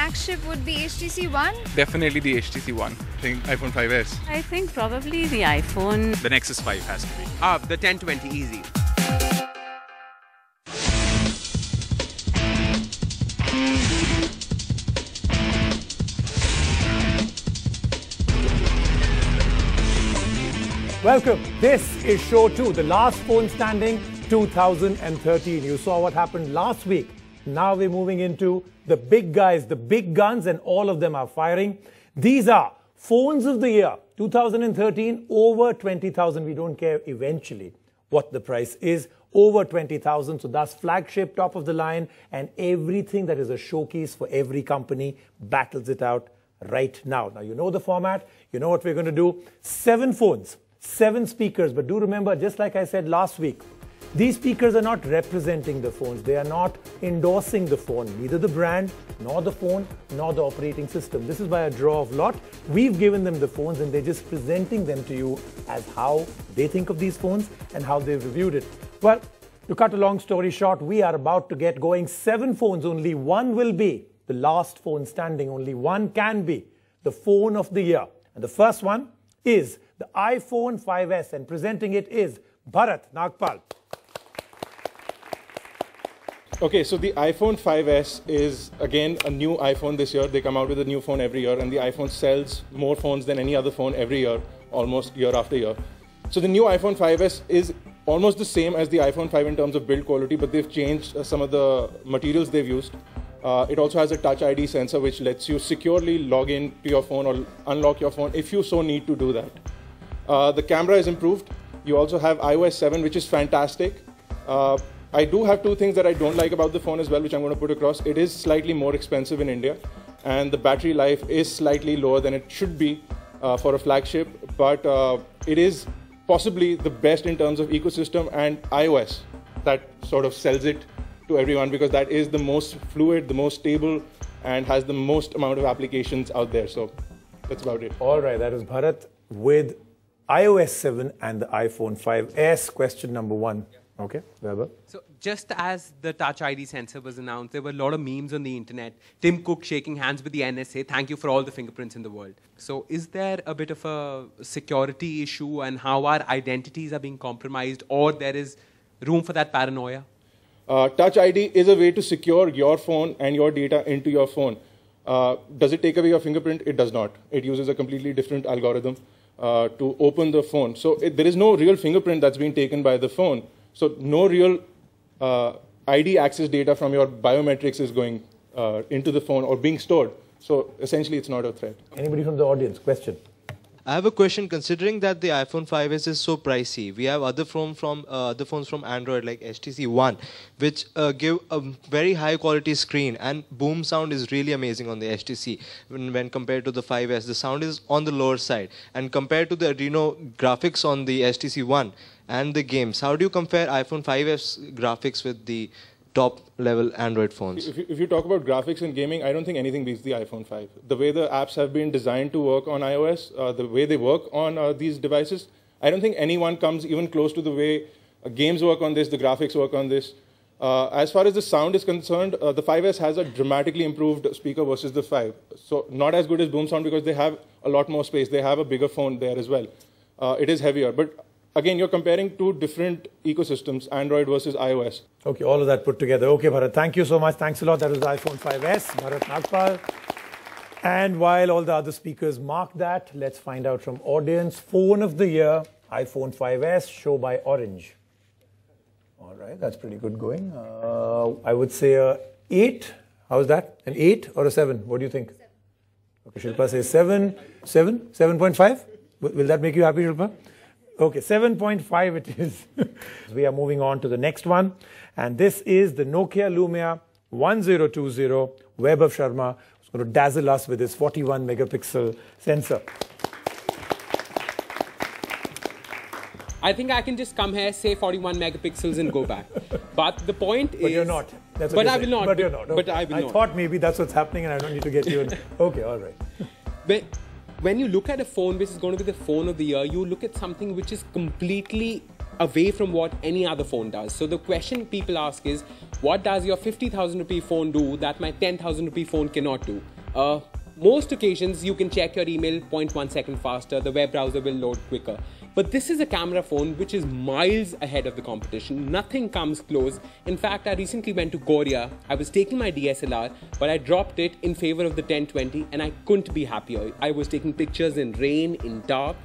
flagship would be HTC One. Definitely the HTC One. I think iPhone 5S. I think probably the iPhone. The Nexus 5 has to be. The 1020, easy. Welcome. This is show 2, the last phone standing 2013. You saw what happened last week. Now we're moving into the big guys, the big guns, and all of them are firing. These are phones of the year 2013, over 20,000. We don't care eventually what the price is, over 20,000. So that's flagship, top of the line, and everything that is a showcase for every company battles it out right now. Now you know the format, you know what we're going to do. 7 phones, 7 speakers, but do remember, just like I said last week, these speakers are not representing the phones. They are not endorsing the phone, neither the brand, nor the phone, nor the operating system. This is by a draw of lot. We've given them the phones and they're just presenting them to you as how they think of these phones and how they've reviewed it. Well, to cut a long story short, we are about to get going. 7 phones, only one will be the last phone standing. Only one can be the phone of the year. And the first one is the iPhone 5S, and presenting it is Bharat Nagpal. Okay, so the iPhone 5S is, again, a new iPhone this year. They come out with a new phone every year, and the iPhone sells more phones than any other phone every year, almost year after year. So the new iPhone 5S is almost the same as the iPhone 5 in terms of build quality, but they've changed some of the materials they've used. It also has a Touch ID sensor, which lets you securely log in to your phone or unlock your phone if you so need to do that. The camera is improved. You also have iOS 7, which is fantastic. I do have 2 things that I don't like about the phone as well, which I'm going to put across. It is slightly more expensive in India, and the battery life is slightly lower than it should be for a flagship, but it is possibly the best in terms of ecosystem and iOS that sort of sells it to everyone, because that is the most fluid, the most stable, and has the most amount of applications out there. So that's about it. All right, that is Bharat with iOS 7 and the iPhone 5S. Question number 1. Okay, Weber. So just as the Touch ID sensor was announced, there were a lot of memes on the internet. Tim Cook shaking hands with the NSA. Thank you for all the fingerprints in the world. So is there a bit of a security issue and how our identities are being compromised, or there is room for that paranoia? Touch ID is a way to secure your phone and your data into your phone. Does it take away your fingerprint? It does not. It uses a completely different algorithm to open the phone. So there is no real fingerprint that's being taken by the phone. So no real ID access data from your biometrics is going into the phone or being stored. So essentially, it's not a threat. Anybody from the audience? Question. I have a question. Considering that the iPhone 5S is so pricey, we have other phones from Android like HTC One, which give a very high quality screen, and boom sound is really amazing on the HTC. When compared to the 5S, the sound is on the lower side, and compared to the Adreno graphics on the HTC One and the games, how do you compare iPhone 5S graphics with the top level Android phones? If you talk about graphics and gaming, I don't think anything beats the iPhone 5. The way the apps have been designed to work on iOS, the way they work on these devices, I don't think anyone comes even close to the way games work on this, the graphics work on this. As far as the sound is concerned, the 5S has a dramatically improved speaker versus the 5. So not as good as boom sound because they have a lot more space. They have a bigger phone there as well. It is heavier. But again, you're comparing 2 different ecosystems, Android versus iOS. Okay, all of that put together. Okay, Bharat, thank you so much. Thanks a lot. That was the iPhone 5S, Bharat Nagpal. And while all the other speakers mark that, let's find out from audience. Phone of the year, iPhone 5S, show by Orange. All right, that's pretty good going. I would say a 8. How's that? An 8 or a 7? What do you think? 7. Okay, Shilpa says 7. 7? 7.5? Will that make you happy, Shilpa? Okay, 7.5 it is. We are moving on to the next one. And this is the Nokia Lumia 1020. Vaibhav Sharma is going to dazzle us with his 41 megapixel sensor. I think I can just come here, say 41 megapixels and go back. But the point is... But you're not. That's what I will not. But you're not. Okay. But I will not. I thought maybe that's what's happening and I don't need to get you in. Okay, all right. But when you look at a phone which is going to be the phone of the year, you look at something which is completely away from what any other phone does. So the question people ask is, what does your 50,000 rupee phone do that my 10,000 rupee phone cannot do? Most occasions you can check your email 0.1 second faster, the web browser will load quicker. But this is a camera phone which is miles ahead of the competition. Nothing comes close. In fact, I recently went to Korea. I was taking my DSLR, but I dropped it in favor of the 1020 and I couldn't be happier. I was taking pictures in rain, in dark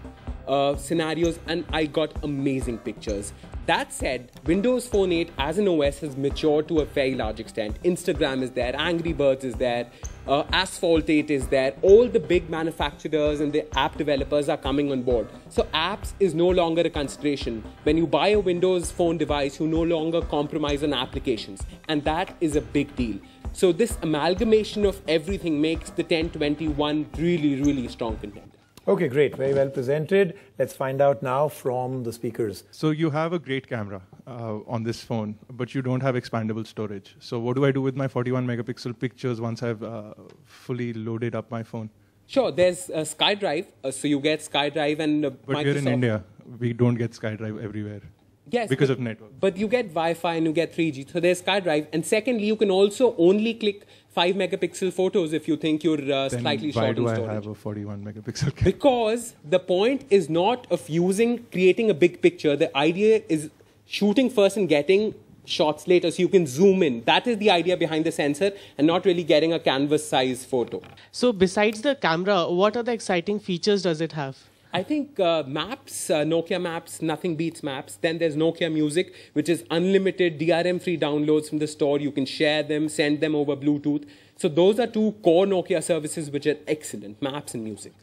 scenarios, and I got amazing pictures. That said, Windows Phone 8 as an OS has matured to a very large extent. Instagram is there, Angry Birds is there, Asphalt 8 is there. All the big manufacturers and the app developers are coming on board. So apps is no longer a consideration. When you buy a Windows Phone device, you no longer compromise on applications. And that is a big deal. So this amalgamation of everything makes the 1021 really, really strong contender. Okay, great. Very well presented. Let's find out now from the speakers. So you have a great camera on this phone, but you don't have expandable storage. So what do I do with my 41 megapixel pictures once I've fully loaded up my phone? Sure, there's SkyDrive. So you get SkyDrive and But here in India, we don't get SkyDrive everywhere. Yes, because of network. But you get Wi-Fi and you get 3G. So there's SkyDrive. And secondly, you can also only click 5 megapixel photos if you think you're slightly short in storage. Why do I have a 41 megapixel camera? Because the point is not of creating a big picture. The idea is shooting first and getting shots later so you can zoom in. That is the idea behind the sensor and not really getting a canvas size photo. So besides the camera, what other exciting features does it have? I think Maps, Nokia Maps, nothing beats Maps. Then there's Nokia Music, which is unlimited DRM-free downloads from the store. You can share them, send them over Bluetooth. So those are two core Nokia services which are excellent, Maps and Music.